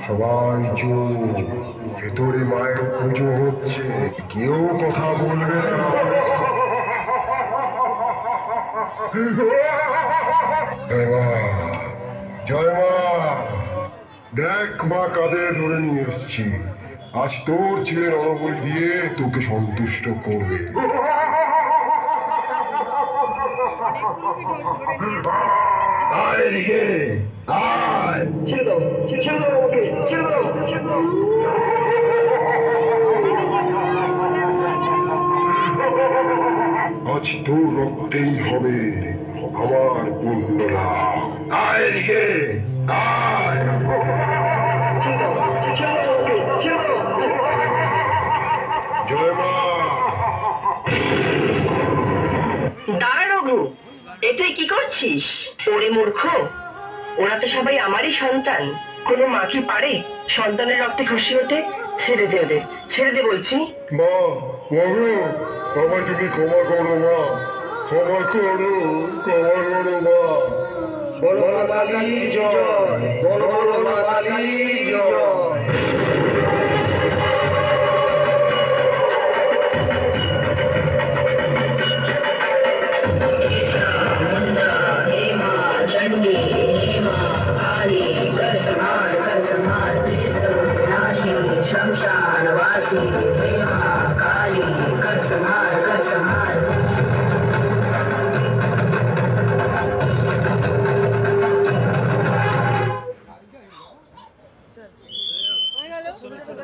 সবাই চুপ, ভেতরে মায়ের পুজো হচ্ছে, কেউ কথা বলবে না। জয় মা, জয় মা, দেখ মা কাঁধে ধরে নিয়ে এসছি। আজ তোর ছেলের অনবলি দিয়ে তোকে সন্তুষ্ট করবে। আয় এদিকে, আয়। ছেড়ে দাও, ছেড়ে দাও আমাকে, ছেড়ে দাও, ছেড়ে দাও। আজ তোর রক্তেই হবে আমার পূর্ণ লাভ। আয় এদিকে, আয়। ছেড়ে দাও, ছেড়ে দাও আমাকে, ছেড়ে দাও। জয় মা। দাঁড়া রঘু, এটাই কি করছিস? ওরে মূর্খ, ওরা তো সবাই আমারই সন্তান। কোনো মা কি পারে সন্তানের রক্তে খুশি হতে? ছেড়ে দে ওদের, ছেড়ে দে বলছি। মা, বাবু, আমায় তুমি ক্ষমা করো মা, ক্ষমা করো, ক্ষমা করো মা। বলো মা কালী জয়, বলো মা কালী জয়। शमशानवासी काली कर संहार, कर संहार। আর কি করতে হবে?